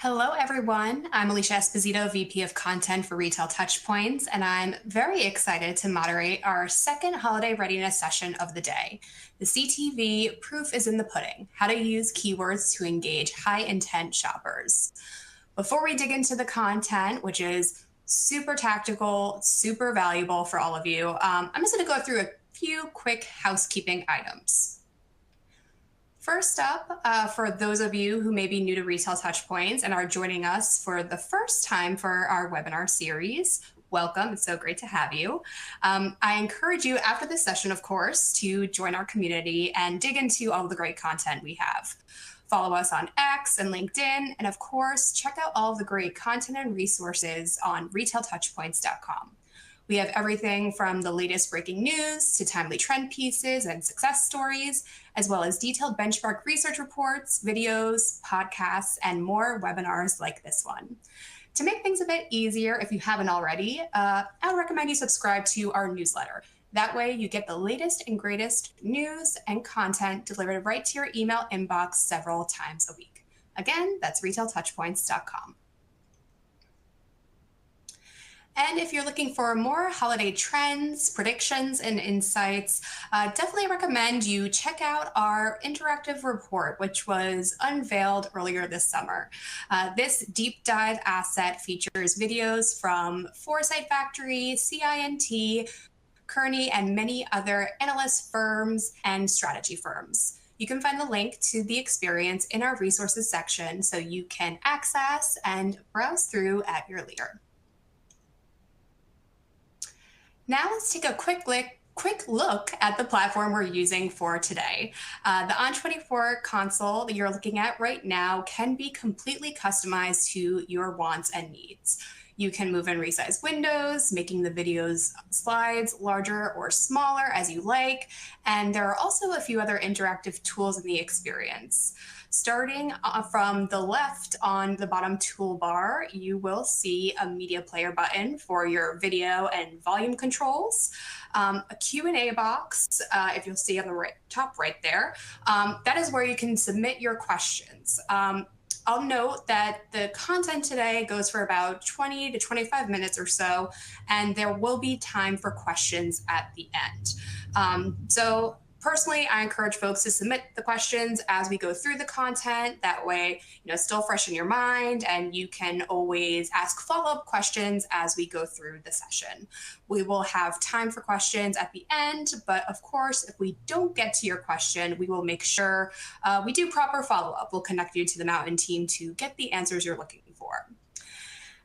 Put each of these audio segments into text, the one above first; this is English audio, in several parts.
Hello, everyone. I'm Alicia Esposito, VP of Content for Retail Touchpoints, and I'm very excited to moderate our second holiday readiness session of the day. The CTV Proof is in the pudding, how to use keywords to engage high-intent shoppers. Before we dig into the content, which is super tactical, super valuable for all of you, I'm just going to go through a few quick housekeeping items. First up, for those of you who may be new to Retail Touchpoints and are joining us for the first time for our webinar series, welcome. It's so great to have you. I encourage you after this session, of course, to join our community and dig into all the great content we have. Follow us on X and LinkedIn, and of course, check out all of the great content and resources on retailtouchpoints.com. We have everything from the latest breaking news to timely trend pieces and success stories, as well as detailed benchmark research reports, videos, podcasts, and more webinars like this one. To make things a bit easier, if you haven't already, I would recommend you subscribe to our newsletter. That way you get the latest and greatest news and content delivered right to your email inbox several times a week. Again, that's retailtouchpoints.com. And if you're looking for more holiday trends, predictions, and insights, definitely recommend you check out our interactive report, which was unveiled earlier this summer. This deep dive asset features videos from Foresight Factory, CINT, Kearney, and many other analyst firms and strategy firms. You can find the link to the experience in our resources section so you can access and browse through at your leisure. Now let's take a quick look at the platform we're using for today. The On24 console that you're looking at right now can be completely customized to your wants and needs. You can move and resize windows, making the videos slides larger or smaller as you like. And there are also a few other interactive tools in the experience. Starting from the left on the bottom toolbar, you will see a media player button for your video and volume controls, a Q&A box, if you'll see on the top right there. That is where you can submit your questions. I'll note that the content today goes for about 20 to 25 minutes or so, and there will be time for questions at the end. So personally, I encourage folks to submit the questions as we go through the content. That way, it's still fresh in your mind, and you can always ask follow-up questions as we go through the session. We will have time for questions at the end, but of course, if we don't get to your question, we will make sure we do proper follow-up. We'll connect you to the Mountain team to get the answers you're looking for.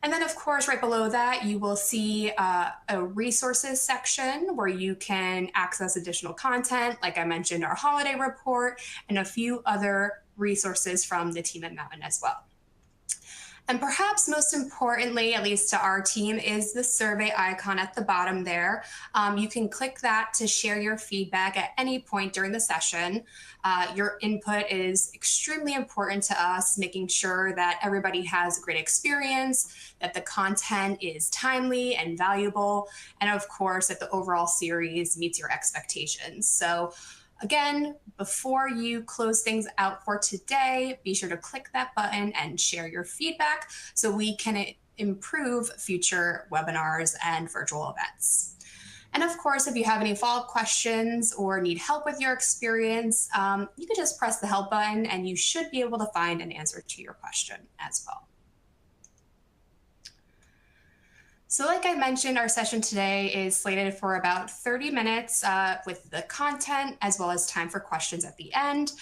And then, of course, right below that, you will see a resources section where you can access additional content, like I mentioned, our holiday report, and a few other resources from the team at Mountain as well. And perhaps most importantly, at least to our team, is the survey icon at the bottom there. You can click that to share your feedback at any point during the session. Your input is extremely important to us, making sure that everybody has a great experience, that the content is timely and valuable, and of course, that the overall series meets your expectations. So again, before you close things out for today, be sure to click that button and share your feedback so we can improve future webinars and virtual events. And of course, if you have any follow-up questions or need help with your experience, you can just press the help button and you should be able to find an answer to your question as well. So like I mentioned, our session today is slated for about 30 minutes with the content as well as time for questions at the end.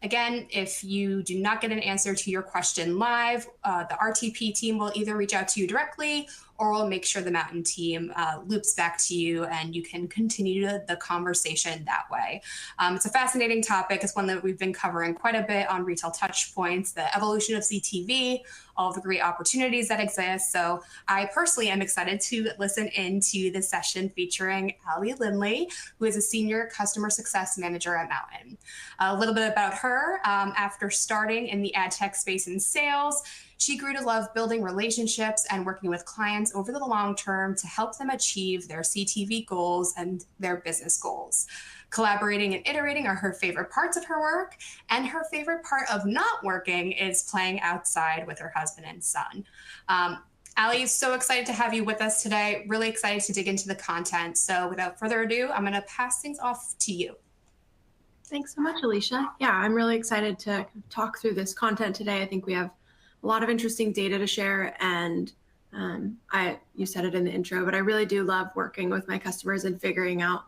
Again, if you do not get an answer to your question live, the RTP team will either reach out to you directly or we'll make sure the Mountain team loops back to you and you can continue the conversation that way. It's a fascinating topic. It's one that we've been covering quite a bit on Retail Touchpoints, the evolution of CTV, all the great opportunities that exist. So I personally am excited to listen into this session featuring Ali Lindley, who is a Senior Customer Success Manager at Mountain. A little bit about her. After starting in the ad tech space in sales, she grew to love building relationships and working with clients over the long term to help them achieve their CTV goals and their business goals. Collaborating and iterating are her favorite parts of her work, and her favorite part of not working is playing outside with her husband and son. Allie is so excited to have you with us today, really excited to dig into the content. So without further ado, I'm going to pass things off to you. Thanks so much, Alicia. Yeah, I'm really excited to talk through this content today. I think we have a lot of interesting data to share, and you said it in the intro, but I really do love working with my customers and figuring out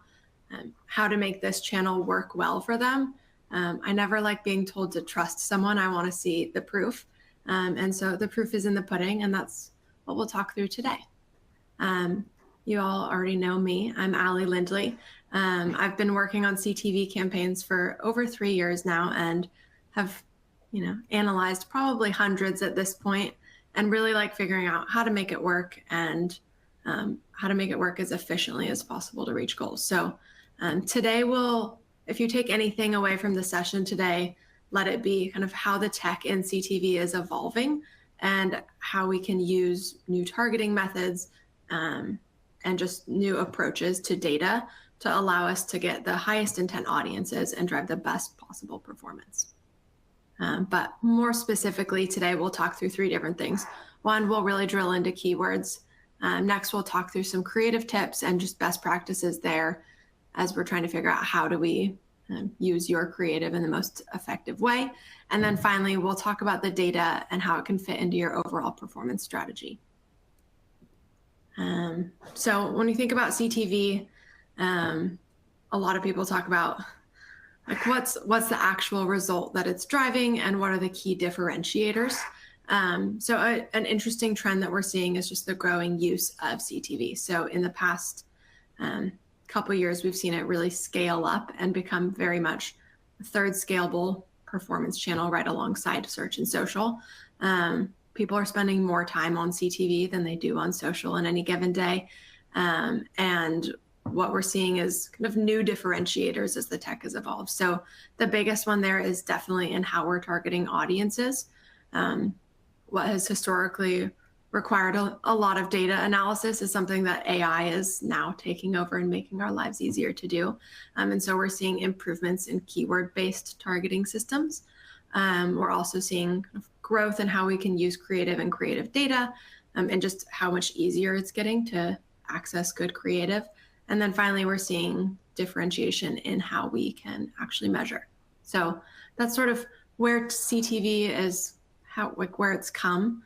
how to make this channel work well for them. I never like being told to trust someone. I want to see the proof. And so the proof is in the pudding, and that's what we'll talk through today. You all already know me. I'm Allie Lindley. I've been working on CTV campaigns for over 3 years now and have, analyzed probably hundreds at this point, and really like figuring out how to make it work and how to make it work as efficiently as possible to reach goals. So today if you take anything away from the session today, let it be kind of how the tech in CTV is evolving and how we can use new targeting methods and just new approaches to data to allow us to get the highest intent audiences and drive the best possible performance. But more specifically today, we'll talk through 3 different things. One, we'll really drill into keywords. Next, we'll talk through some creative tips and just best practices there as we're trying to figure out how do we use your creative in the most effective way. And then finally, we'll talk about the data and how it can fit into your overall performance strategy. So when you think about CTV, a lot of people talk about like what's the actual result that it's driving and what are the key differentiators. So an interesting trend that we're seeing is just the growing use of CTV. So in the past couple of years, we've seen it really scale up and become very much a third scalable performance channel right alongside search and social. People are spending more time on CTV than they do on social in any given day. And what we're seeing is kind of new differentiators as the tech has evolved. So the biggest one there is definitely in how we're targeting audiences. What has historically required a lot of data analysis is something that AI is now taking over and making our lives easier to do. And so we're seeing improvements in keyword-based targeting systems. We're also seeing kind of growth in how we can use creative and creative data, and just how much easier it's getting to access good creative. And then finally, we're seeing differentiation in how we can actually measure. So that's sort of where CTV is, where it's come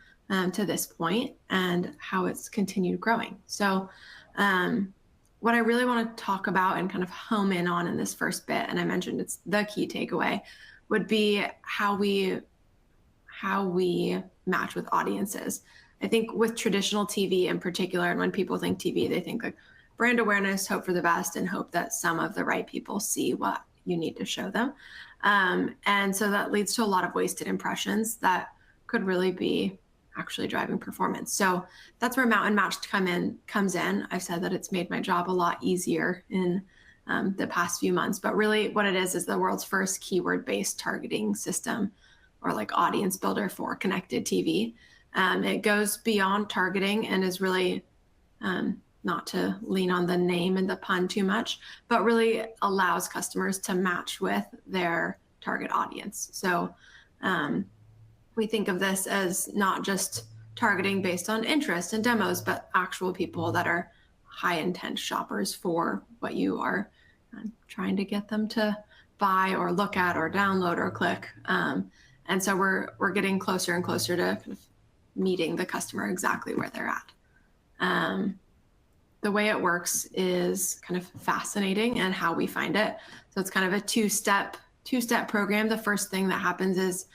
to this point and how it's continued growing. So what I really want to talk about and kind of home in on in this first bit, and I mentioned it's the key takeaway, would be how we match with audiences. I think with traditional TV in particular, and when people think TV, they think like brand awareness, hope for the best, and hope that some of the right people see what you need to show them. And so that leads to a lot of wasted impressions that could really be actually driving performance. So that's where Mountain Matched comes in. I've said that it's made my job a lot easier in the past few months, but really what it is the world's first keyword-based targeting system, or like audience builder for connected TV. It goes beyond targeting and is really, not to lean on the name and the pun too much, but really allows customers to match with their target audience. So we think of this as not just targeting based on interest and demos, but actual people that are high intent shoppers for what you are trying to get them to buy or look at or download or click. And so we're getting closer and closer to kind of meeting the customer exactly where they're at. The way it works is kind of fascinating and how we find it. So it's kind of a two-step program. The first thing that happens is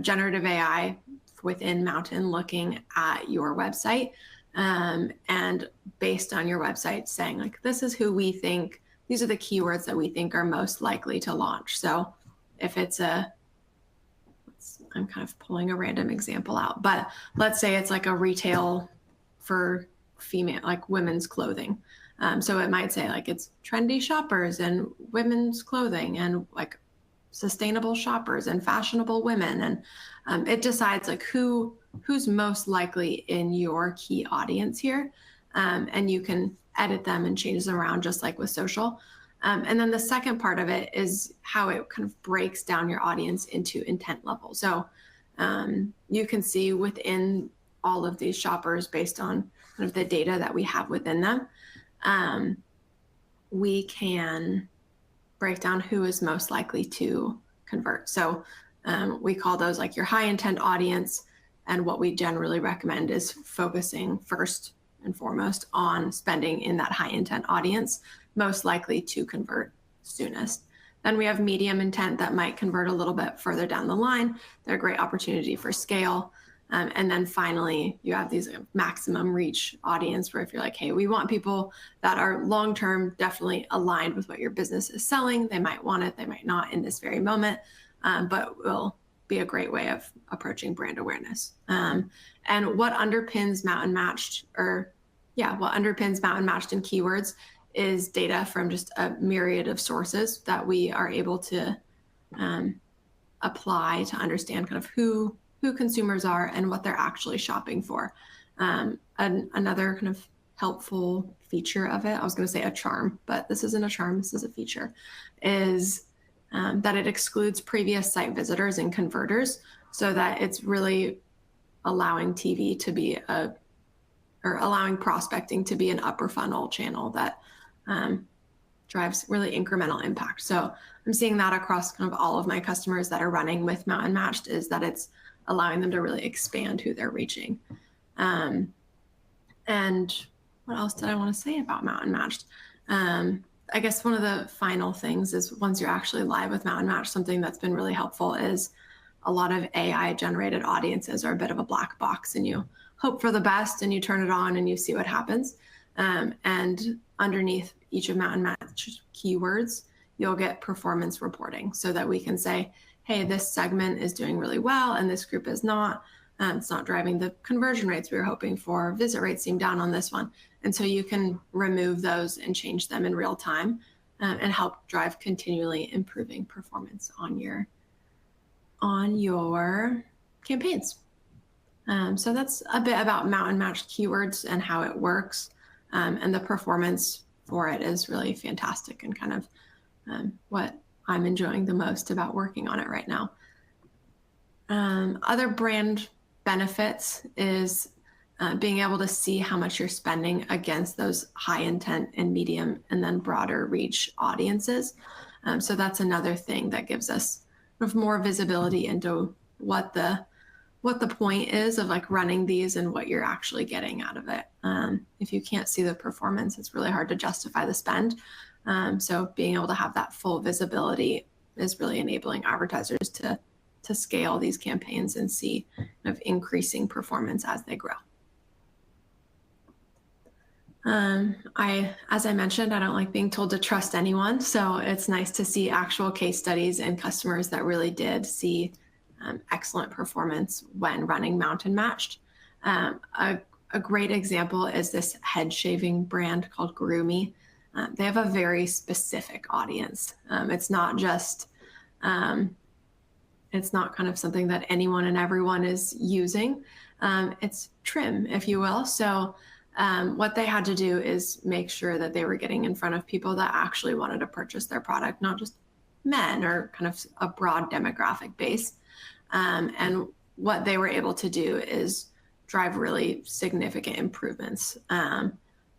generative AI within Mountain looking at your website and based on your website saying like, this is who we think, these are the keywords that we think are most likely to launch. So if it's I'm kind of pulling a random example out, but let's say it's like a retail for female, like women's clothing. So it might say like it's trendy shoppers and women's clothing and like sustainable shoppers and fashionable women. And it decides like who's most likely in your key audience here. And you can edit them and change them around just like with social. And then the second part of it is how it kind of breaks down your audience into intent level. So you can see within all of these shoppers, based on kind of the data that we have within them, we can break down who is most likely to convert. So we call those like your high intent audience. And what we generally recommend is focusing first and foremost on spending in that high intent audience, most likely to convert soonest. Then we have medium intent that might convert a little bit further down the line. They're a great opportunity for scale. And then finally, you have these maximum reach audience where if you're like, hey, we want people that are long-term, definitely aligned with what your business is selling. They might want it, they might not in this very moment, but will be a great way of approaching brand awareness. And what underpins Mountain Matched, what underpins Mountain Matched in keywords is data from just a myriad of sources that we are able to apply to understand kind of who consumers are and what they're actually shopping for. Another kind of helpful feature of it, I was going to say a charm, but this isn't a charm, this is a feature, is that it excludes previous site visitors and converters, so that it's really allowing TV to be allowing prospecting to be an upper funnel channel that drives really incremental impact. So I'm seeing that across kind of all of my customers that are running with Mountain Matched, is that it's allowing them to really expand who they're reaching. And what else did I want to say about Mountain Matched? I guess one of the final things is once you're actually live with Mountain Matched, something that's been really helpful is a lot of AI generated audiences are a bit of a black box, and you hope for the best and you turn it on and you see what happens. And underneath each of Mountain Matched keywords, you'll get performance reporting so that we can say, hey, this segment is doing really well and this group is not. It's not driving the conversion rates we were hoping for. Visit rates seem down on this one. And so you can remove those and change them in real time and help drive continually improving performance on your campaigns. So that's a bit about Mountain Matched keywords and how it works. And the performance for it is really fantastic and kind of what I'm enjoying the most about working on it right now. Other brand benefits is being able to see how much you're spending against those high intent and medium and then broader reach audiences. So that's another thing that gives us sort of more visibility into what the point is of like running these and what you're actually getting out of it. If you can't see the performance, it's really hard to justify the spend. So being able to have that full visibility is really enabling advertisers to scale these campaigns and see kind of increasing performance as they grow. As I mentioned, I don't like being told to trust anyone. So it's nice to see actual case studies and customers that really did see excellent performance when running Mountain Matched. A great example is this head shaving brand called Groomy. They have a very specific audience. It's not just, it's not kind of something that anyone and everyone is using. It's trim, if you will. So what they had to do is make sure that they were getting in front of people that actually wanted to purchase their product, not just men or kind of a broad demographic base. And what they were able to do is drive really significant improvements.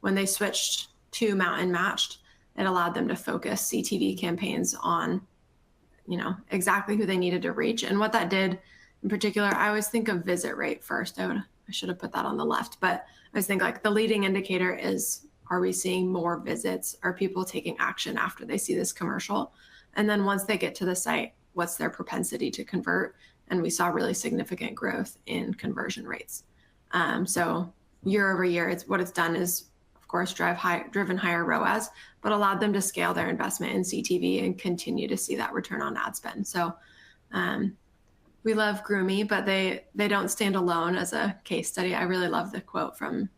When they switched to Mountain Matched, it allowed them to focus CTV campaigns on, exactly who they needed to reach. And what that did in particular, I always think of visit rate first. I should have put that on the left, but I always think like the leading indicator is, are we seeing more visits? Are people taking action after they see this commercial? And then once they get to the site, what's their propensity to convert? And we saw really significant growth in conversion rates. So year over year, what it's done is, of course, driven higher ROAS, but allowed them to scale their investment in CTV and continue to see that return on ad spend. So we love Groomy, but they don't stand alone as a case study. I really love the quote from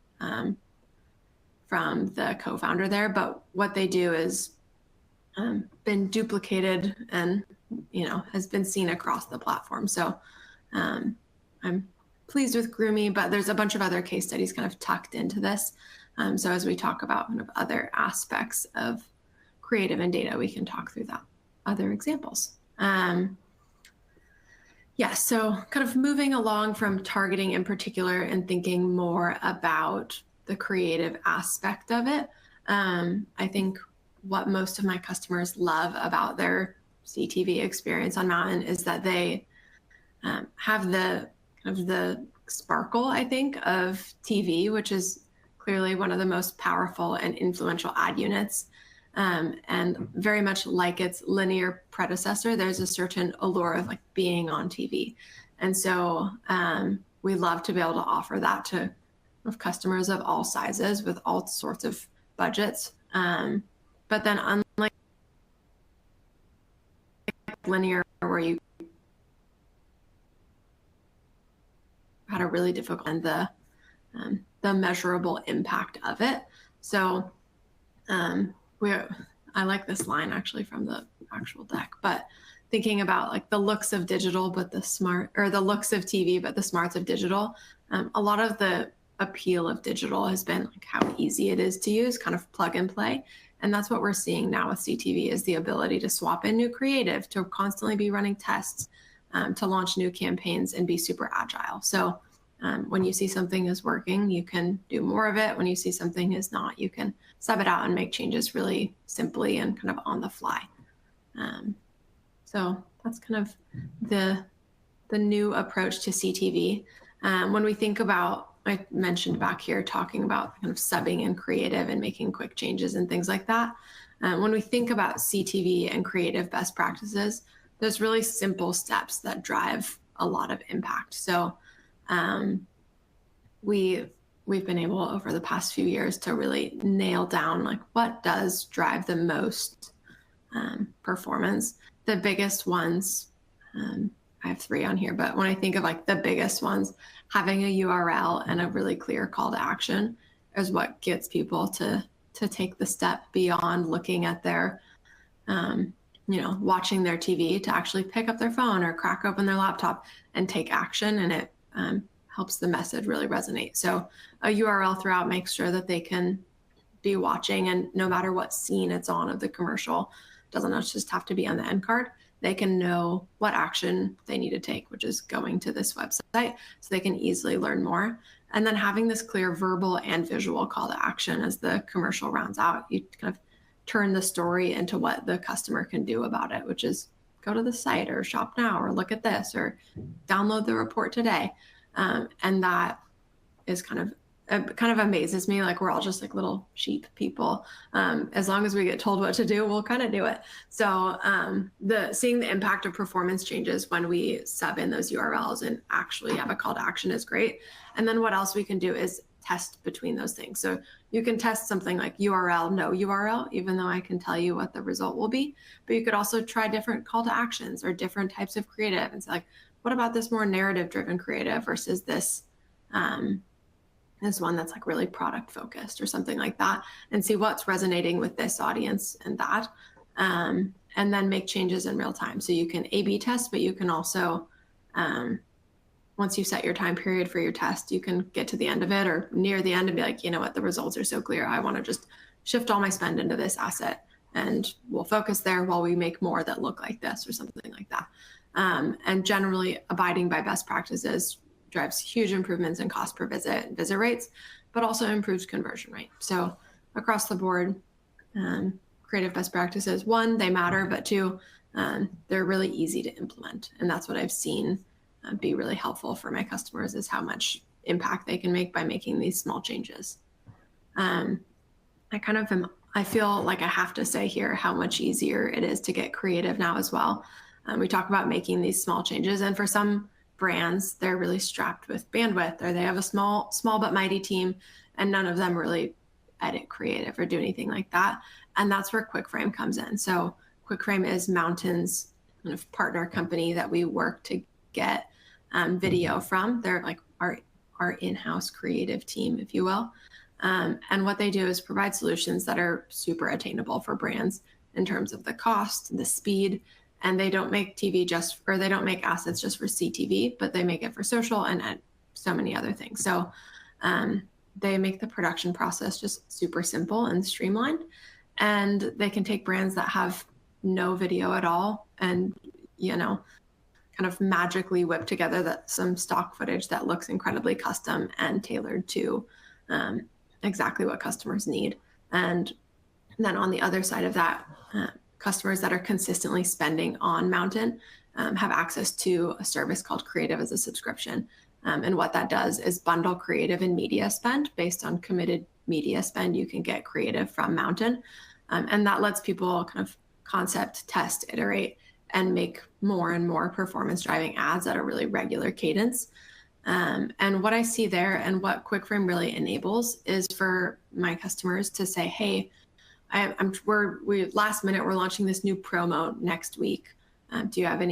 the co-founder there, but what they do is been duplicated and has been seen across the platform. So I'm pleased with Groomy, but there's a bunch of other case studies kind of tucked into this. So as we talk about kind of other aspects of creative and data, we can talk through that other examples. So kind of moving along from targeting in particular and thinking more about the creative aspect of it. I think what most of my customers love about their CTV experience on Mountain is that they have the kind of the sparkle, I think, of TV, which is clearly one of the most powerful and influential ad units. And very much like its linear predecessor, there's a certain allure of like being on TV. And so we love to be able to offer that to customers of all sizes with all sorts of budgets. But then unlike linear, where you had a really difficult and the measurable impact of it. So I like this line actually from the actual deck, but thinking about like the looks of digital, but the looks of TV, but the smarts of digital. A lot of the appeal of digital has been like how easy it is to use, kind of plug and play. And that's what we're seeing now with CTV, is the ability to swap in new creative, to constantly be running tests, to launch new campaigns and be super agile. So when you see something is working, you can do more of it. When you see something is not, you can sub it out and make changes really simply and kind of on the fly. So that's kind of the new approach to CTV. When we think about, I mentioned back here talking about kind of subbing in creative and making quick changes and things like that. When we think about CTV and creative best practices, there's really simple steps that drive a lot of impact. So we've been able over the past few years to really nail down like what does drive the most performance. The biggest ones, I have 3 on here, but when I think of like the biggest ones, having a URL and a really clear call to action is what gets people to take the step beyond looking at their, watching their TV, to actually pick up their phone or crack open their laptop and take action. And it helps the message really resonate. So a URL throughout makes sure that they can be watching, and no matter what scene it's on of the commercial, doesn't just have to be on the end card. They can know what action they need to take, which is going to this website, so they can easily learn more. And then having this clear verbal and visual call to action as the commercial rounds out, you kind of turn the story into what the customer can do about it, which is go to the site or shop now or look at this or download the report today. And that is kind of amazes me. Like, we're all just like little sheep people. As long as we get told what to do, we'll kind of do it. So seeing the impact of performance changes when we sub in those URLs and actually have a call to action is great. And then what else we can do is test between those things. So you can test something like URL, no URL, even though I can tell you what the result will be. But you could also try different call to actions or different types of creative and say, like, what about this more narrative driven creative versus this one that's like really product focused or something like that, and see what's resonating with this audience and that, and then make changes in real time. So you can A/B test, but you can also, once you set your time period for your test, you can get to the end of it or near the end and be like, you know what, the results are so clear, I want to just shift all my spend into this asset, and we'll focus there while we make more that look like this or something like that. And generally abiding by best practices drives huge improvements in cost per visit and visit rates, but also improves conversion rate. So across the board, creative best practices, 1, they matter, but 2, they're really easy to implement. And that's what I've seen be really helpful for my customers, is how much impact they can make by making these small changes. I feel like I have to say here how much easier it is to get creative now as well. We talk about making these small changes, and for some brands, they're really strapped with bandwidth, or they have a small but mighty team, and none of them really edit creative or do anything like that. And that's where QuickFrame comes in. So QuickFrame is Mountain's kind of partner company that we work to get video from. They're like our in-house creative team, if you will. And what they do is provide solutions that are super attainable for brands in terms of the cost, the speed. And they don't make they don't make assets just for CTV, but they make it for social and so many other things. So they make the production process just super simple and streamlined. And they can take brands that have no video at all and, kind of magically whip together some stock footage that looks incredibly custom and tailored to exactly what customers need. And then on the other side of that, customers that are consistently spending on Mountain have access to a service called Creative as a Subscription. And what that does is bundle creative and media spend based on committed media spend. You can get creative from Mountain. And that lets people kind of concept, test, iterate, and make more and more performance driving ads at a really regular cadence. And what I see there and what QuickFrame really enables is for my customers to say, hey, last minute, we're launching this new promo next week. Do you have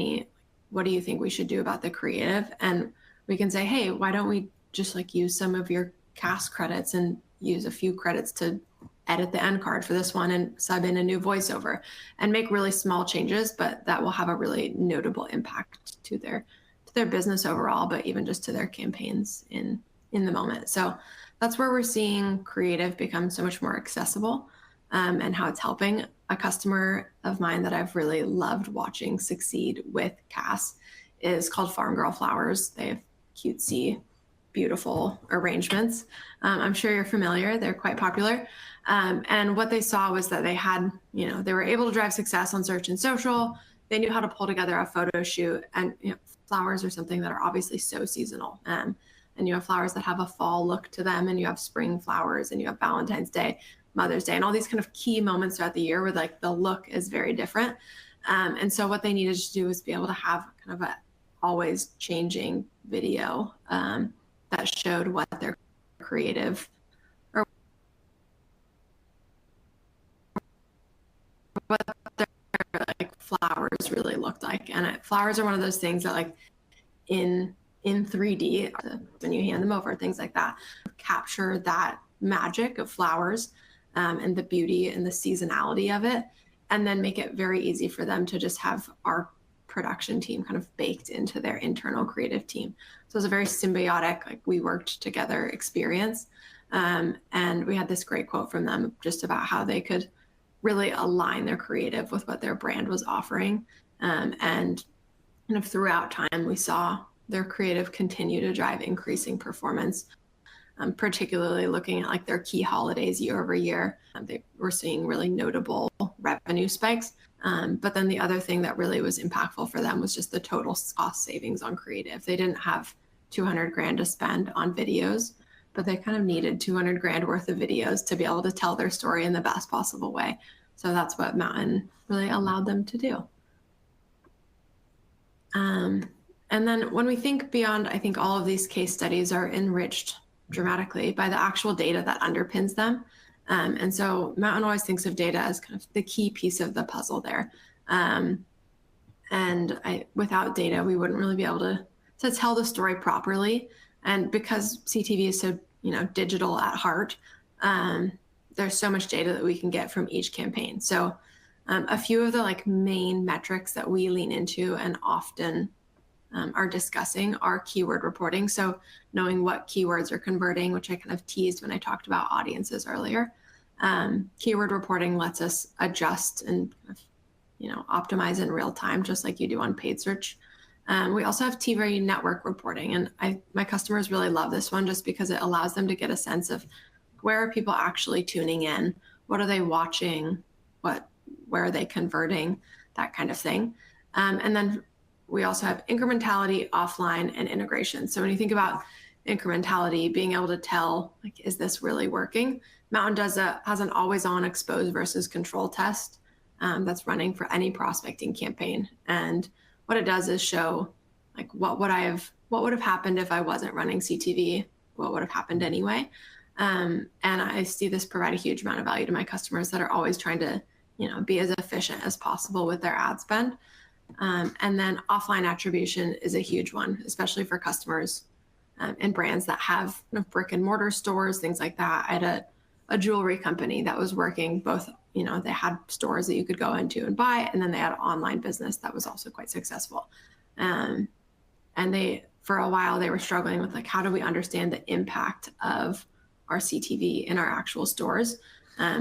what do you think we should do about the creative? And we can say, hey, why don't we just use some of your cast credits and use a few credits to edit the end card for this one and sub in a new voiceover and make really small changes, but that will have a really notable impact to their business overall, but even just to their campaigns in the moment. So that's where we're seeing creative become so much more accessible, and how it's helping. A customer of mine that I've really loved watching succeed with CAS is called Farm Girl Flowers. They have cutesy, beautiful arrangements. I'm sure you're familiar. They're quite popular. And what they saw was that they had, they were able to drive success on search and social. They knew how to pull together a photo shoot, and flowers are something that are obviously so seasonal. And you have flowers that have a fall look to them, and you have spring flowers, and you have Valentine's Day, Mother's Day, and all these kind of key moments throughout the year where the look is very different. And so what they needed to do was be able to have kind of a always changing video that showed what their creative or what their flowers really looked like. And flowers are one of those things that in 3D, when you hand them over, things like that, capture that magic of flowers and the beauty and the seasonality of it, and then make it very easy for them to just have our production team kind of baked into their internal creative team. So it was a very symbiotic, we worked together experience. And we had this great quote from them just about how they could really align their creative with what their brand was offering. And kind of throughout time, we saw their creative continue to drive increasing performance, particularly looking at their key holidays year over year. They were seeing really notable revenue spikes. But then the other thing that really was impactful for them was just the total cost savings on creative. They didn't have 200 grand to spend on videos, but they kind of needed 200 grand worth of videos to be able to tell their story in the best possible way. So that's what Mountain really allowed them to do. And then when we think beyond, I think all of these case studies are enriched dramatically by the actual data that underpins them. And so Mountain always thinks of data as kind of the key piece of the puzzle there. Without data, we wouldn't really be able to tell the story properly. And because CTV is so, digital at heart, there's so much data that we can get from each campaign. So a few of the main metrics that we lean into and often are discussing are keyword reporting. So knowing what keywords are converting, which I kind of teased when I talked about audiences earlier. Keyword reporting lets us adjust and optimize in real time, just like you do on paid search. We also have TV network reporting, and my customers really love this one just because it allows them to get a sense of where are people actually tuning in, what are they watching, where are they converting, that kind of thing. And then we also have incrementality, offline, and integration. So when you think about incrementality, being able to tell, is this really working? Mountain has an always-on expose versus control test that's running for any prospecting campaign. And what it does is show what would have happened if I wasn't running CTV, what would have happened anyway. And I see this provide a huge amount of value to my customers that are always trying to, be as efficient as possible with their ad spend. And then offline attribution is a huge one, especially for customers and brands that have brick and mortar stores, things like that. I had a jewelry company that was working both, they had stores that you could go into and buy, and then they had an online business that was also quite successful. And for a while, they were struggling with how do we understand the impact of our CTV in our actual stores?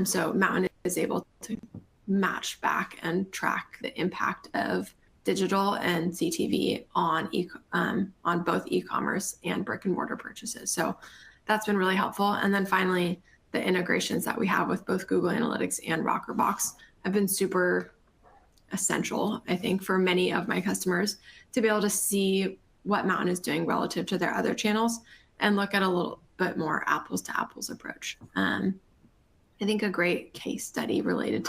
So Mountain is able to match back and track the impact of digital and CTV on both e-commerce and brick and mortar purchases. So that's been really helpful. And then finally, the integrations that we have with both Google Analytics and Rockerbox have been super essential, I think, for many of my customers to be able to see what Mountain is doing relative to their other channels and look at a little bit more apples to apples approach. I think a great case study related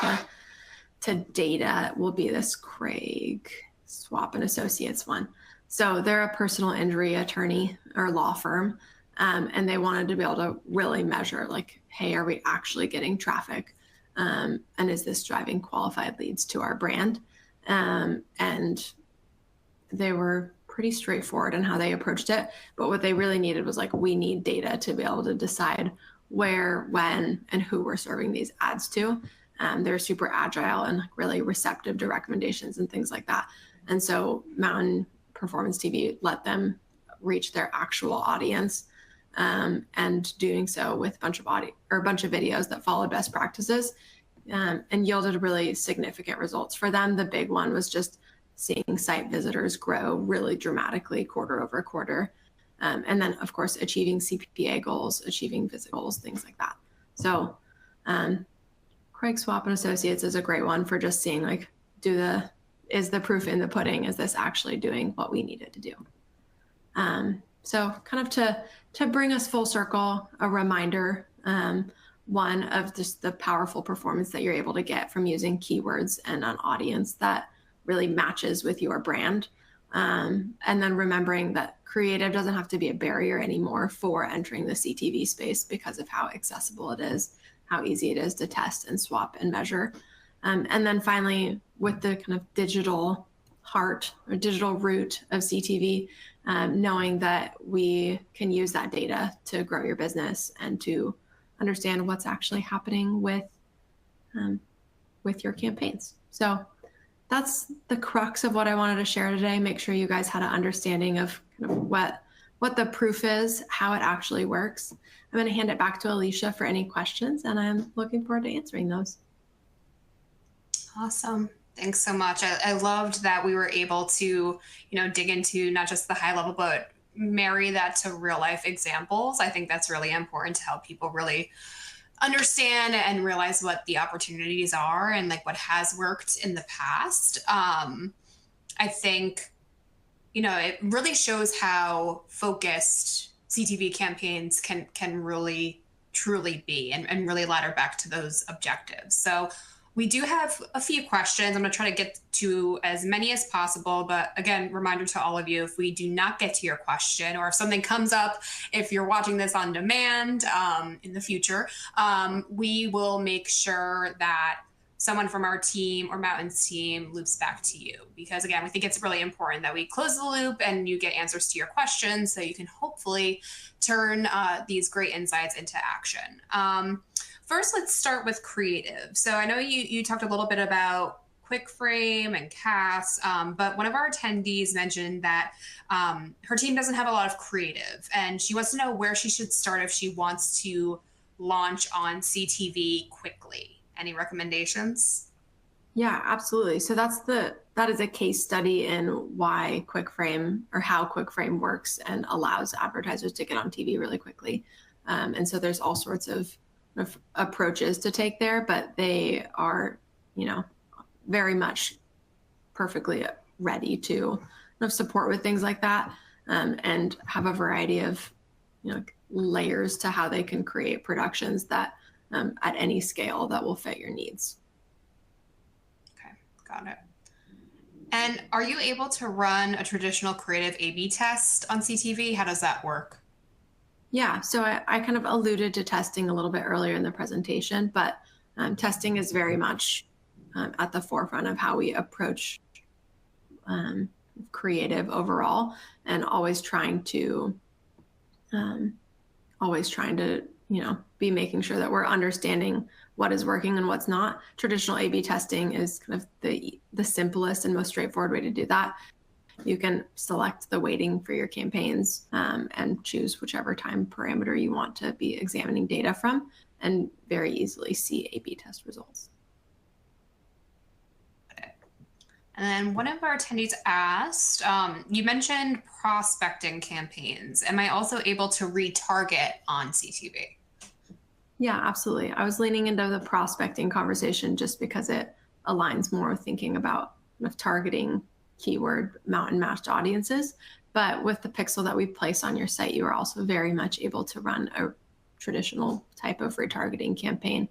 to data will be this Craig Swap and Associates one. So they're a personal injury attorney or law firm, and they wanted to be able to really measure, like, hey, are we actually getting traffic? And is this driving qualified leads to our brand? And they were pretty straightforward in how they approached it. But what they really needed was, like, we need data to be able to decide where, when, and who we're serving these ads to. They're super agile and, like, really receptive to recommendations and things like that. And so Mountain Performance TV let them reach their actual audience, and doing so with a bunch of videos that followed best practices, and yielded really significant results for them. The big one was just seeing site visitors grow really dramatically quarter over quarter. And then, of course, achieving CPA goals, achieving visit goals, things like that. So Craig Swap and Associates is a great one for just seeing, like, is the proof in the pudding? Is this actually doing what we need it to do? So kind of to bring us full circle, a reminder, one of just the powerful performance that you're able to get from using keywords and an audience that really matches with your brand. And then remembering that creative doesn't have to be a barrier anymore for entering the CTV space because of how accessible it is, how easy it is to test and swap and measure. And then finally, with the kind of digital heart or digital root of CTV, knowing that we can use that data to grow your business and to understand what's actually happening with your campaigns. So that's the crux of what I wanted to share today. Make sure you guys had an understanding of kind of what the proof is, how it actually works. I'm going to hand it back to Alicia for any questions, and I'm looking forward to answering those. Awesome. Thanks so much. I loved that we were able to, dig into not just the high level, but marry that to real life examples. I think that's really important to help people really understand and realize what the opportunities are and, like, what has worked in the past. I think, it really shows how focused CTV campaigns can really truly be and really ladder back to those objectives. So we do have a few questions. I'm going to try to get to as many as possible. But again, reminder to all of you, if we do not get to your question, or if something comes up, if you're watching this on demand in the future, we will make sure that someone from our team or Mountain's team loops back to you. Because again, we think it's really important that we close the loop and you get answers to your questions so you can hopefully turn these great insights into action. First, let's start with creative. So I know you talked a little bit about quick frame and cast, but one of our attendees mentioned that her team doesn't have a lot of creative, and she wants to know where she should start if she wants to launch on CTV quickly. Any recommendations? Yeah, absolutely. So that is a case study in why quick frame, or how quick frame works and allows advertisers to get on TV really quickly. And so there's all sorts of approaches to take there, but they are, very much perfectly ready to support with things like that, and have a variety of, layers to how they can create productions that at any scale that will fit your needs. Okay, got it. And are you able to run a traditional creative A/B test on CTV? How does that work? Yeah, so I kind of alluded to testing a little bit earlier in the presentation, but testing is very much at the forefront of how we approach creative overall, and always trying to be making sure that we're understanding what is working and what's not. Traditional A/B testing is kind of the simplest and most straightforward way to do that. You can select the weighting for your campaigns and choose whichever time parameter you want to be examining data from, and very easily see A/B test results. And then one of our attendees asked, you mentioned prospecting campaigns. Am I also able to retarget on CTV? Yeah, absolutely. I was leaning into the prospecting conversation just because it aligns more with thinking about kind of targeting keyword mountain matched audiences. But with the pixel that we place on your site, you are also very much able to run a traditional type of retargeting campaign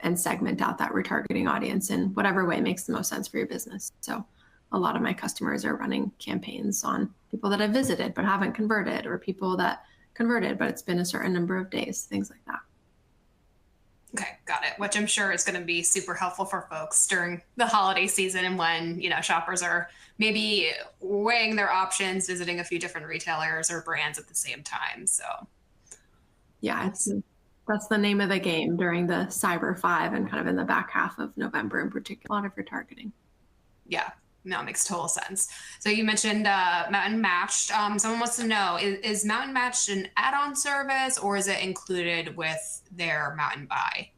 and segment out that retargeting audience in whatever way makes the most sense for your business. So a lot of my customers are running campaigns on people that have visited but haven't converted, or people that converted but it's been a certain number of days, things like that. Okay, got it. Which I'm sure is going to be super helpful for folks during the holiday season and when, shoppers are maybe weighing their options, visiting a few different retailers or brands at the same time. So Yeah, that's the name of the game during the Cyber 5 and kind of in the back half of November in particular, a lot of retargeting. yeah, no, it makes total sense. So you mentioned Mountain Matched. Someone wants to know, is Mountain Matched an add-on service or is it included with their Mountain Buy?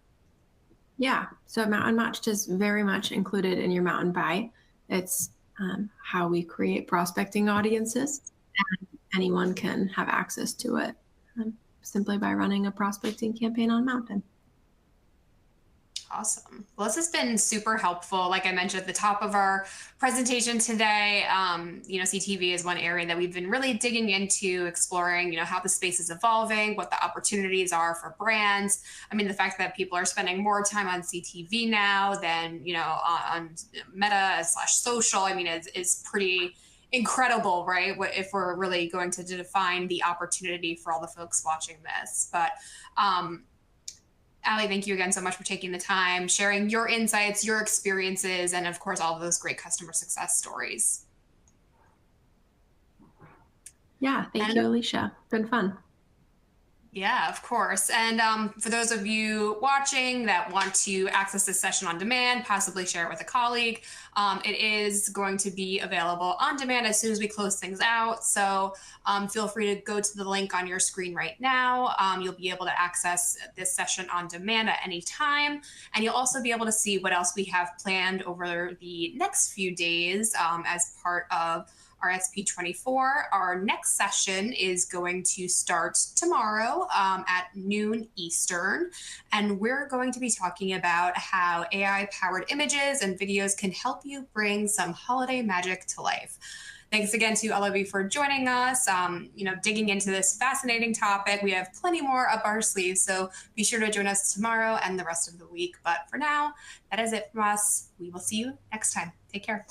Yeah, so Mountain Matched is very much included in your Mountain Buy. It's how we create prospecting audiences, and anyone can have access to it simply by running a prospecting campaign on Mountain. Awesome. Well, this has been super helpful. Like I mentioned at the top of our presentation today, CTV is one area that we've been really digging into, exploring, how the space is evolving, what the opportunities are for brands. I mean, the fact that people are spending more time on CTV now than, on Meta / social, I mean, is pretty incredible, right? If we're really going to define the opportunity for all the folks watching this. But, Allie, thank you again so much for taking the time, sharing your insights, your experiences, and of course, all of those great customer success stories. Yeah, thank you, Alicia. Been fun. Yeah, of course. And for those of you watching that want to access this session on demand, possibly share it with a colleague, it is going to be available on demand as soon as we close things out. So feel free to go to the link on your screen right now. You'll be able to access this session on demand at any time. And you'll also be able to see what else we have planned over the next few days as part of RSP24. Our next session is going to start tomorrow at noon Eastern, and we're going to be talking about how AI-powered images and videos can help you bring some holiday magic to life. Thanks again to all of you for joining us, digging into this fascinating topic. We have plenty more up our sleeves, so be sure to join us tomorrow and the rest of the week. But for now, that is it from us. We will see you next time. Take care.